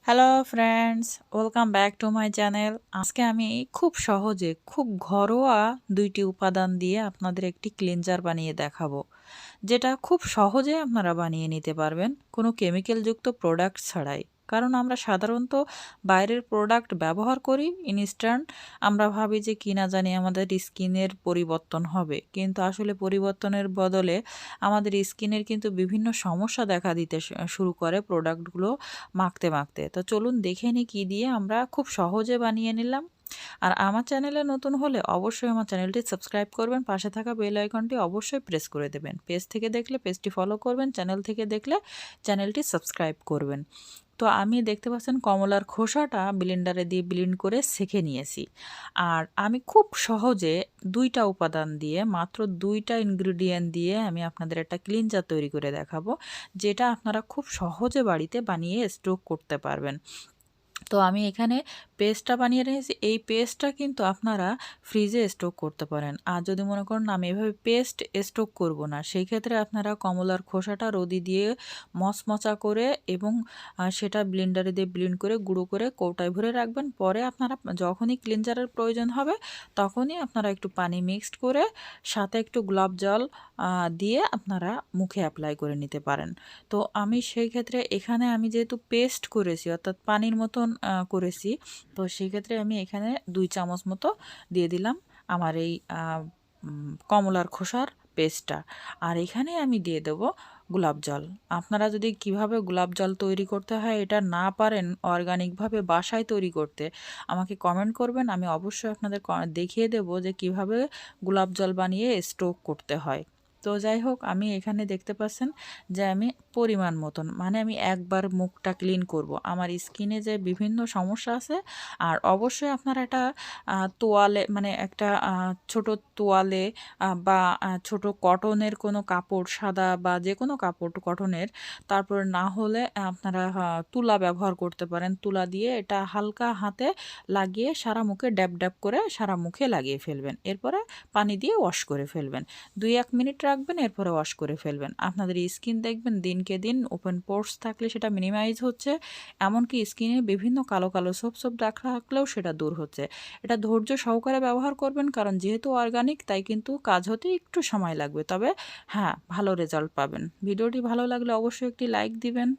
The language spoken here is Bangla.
Hello friends, welcome back to my channel. আজকে আমি খুব সহজে খুব ঘরোয়া দুইটি উপাদান দিয়ে আপনাদের একটি ক্লিনজার বানিয়ে দেখাবো, যেটা খুব সহজে আপনারা বানিয়ে নিতে পারবেন কোনো কেমিক্যালযুক্ত প্রোডাক্ট ছাড়াই। কারণ আমরা সাধারণত বাইরের প্রোডাক্ট ব্যবহার করি ইনস্ট্যান্ট, আমরা ভাবি যে কিনা জানি আমাদের স্কিনের পরিবর্তন হবে, কিন্তু আসলে পরিবর্তনের বদলে আমাদের স্কিনের কিন্তু বিভিন্ন সমস্যা দেখা দিতে শুরু করে প্রোডাক্টগুলো মাখতে মাখতে। তো চলুন দেখে নিই কী দিয়ে আমরা খুব সহজে বানিয়ে নিলাম। আর আমার চ্যানেলে নতুন হলে অবশ্যই আমার চ্যানেলটি সাবস্ক্রাইব করবেন, পাশে থাকা বেল আইকনটি অবশ্যই প্রেস করে দেবেন। পেজ থেকে দেখলে পেজটি ফলো করবেন, চ্যানেল থেকে দেখলে চ্যানেলটি সাবস্ক্রাইব করবেন। তো আমি দেখতে পাচ্ছেন কমলার খোসাটা ব্লেন্ডারে দিয়ে ব্লেন্ড করে ছেঁকে নিয়েছি। আর আমি খুব সহজে দুইটা উপাদান দিয়ে, মাত্র দুইটা ইনগ্রিডিয়েন্ট দিয়ে আমি আপনাদের একটা ক্লিনজার তৈরি করে দেখাবো, যেটা আপনারা খুব সহজে বাড়িতে বানিয়ে স্টোর করতে পারবেন। তো আমি এখানে পেস্টটা বানিয়ে রেখেছি। এই পেস্টটা কিন্তু আপনারা ফ্রিজে স্টোর করতে পারেন। আর যদি মনে করেন না আমি এভাবে পেস্ট স্টোর করব না, সেই ক্ষেত্রে আপনারা কমলার খোসাটা রোদে দিয়ে মচমচা করে এবং সেটা ব্লেন্ডারে দিয়ে ব্লেন্ড করে গুঁড়ো করে কৌটায় ভরে রাখবেন। পরে আপনারা যখনই ক্লিনজারের প্রয়োজন হবে তখনই আপনারা একটু পানি মিক্সড করে সাথে একটু গোলাপ জল দিয়ে আপনারা মুখে অ্যাপ্লাই করে নিতে পারেন। তো আমি সেই ক্ষেত্রে এখানে আমি যেহেতু পেস্ট করেছি অর্থাৎ পানির মতন করেছি, তো সেক্ষেত্রে আমি এখানে 2 চামচ মতো দিয়ে দিলাম আমার এই কমলার খোসার পেস্টটা। আর এখানে আমি দিয়ে দেব গোলাপ জল। আপনারা যদি কিভাবে গোলাপ জল তৈরি করতে হয় এটা না পারেন অর্গানিকভাবে বাসায় তৈরি করতে, আমাকে কমেন্ট করবেন, আমি অবশ্যই আপনাদের দেখিয়ে দেব যে কিভাবে গোলাপ জল বানিয়ে স্টোক করতে হয়। তো যাই হোক, আমি এখানে দেখতে পাচ্ছেন যে আমি পরিমাণ মতন, মানে আমি একবার মুখটা ক্লিন করব, আমার স্কিনে যে বিভিন্ন সমস্যা আছে। আর অবশ্যই আপনারা একটা তোয়ালে, মানে একটা ছোট তোয়ালে বা ছোট কটনের কোনো কাপড়, সাদা বা যে কোনো কাপড় কটনের, তারপর না হলে আপনারা তুলা ব্যবহার করতে পারেন। তুলা দিয়ে এটা হালকা হাতে লাগিয়ে সারা মুখে ড্যাব ড্যাব করে সারা মুখে লাগিয়ে ফেলবেন। এরপরে পানি দিয়ে ওয়াশ করে ফেলবেন। 2-1 মিনিট রাখবেন, এরপরে ওয়াশ করে ফেলবেন। আপনাদের স্কিন দেখবেন দিনকে দিন ওপেন পোর্স থাকলে সেটা মিনিমাইজ হচ্ছে, এমনকি স্কিনে বিভিন্ন কালো কালো ছোপ ছোপ দাগ থাকলেও সেটা দূর হচ্ছে। এটা ধৈর্য সহকারে ব্যবহার করবেন, কারণ যেহেতু অর্গানিক তাই কিন্তু কাজ হতে একটু সময় লাগবে, তবে হ্যাঁ, ভালো রেজাল্ট পাবেন। ভিডিওটি ভালো লাগলে অবশ্যই একটি লাইক দিবেন।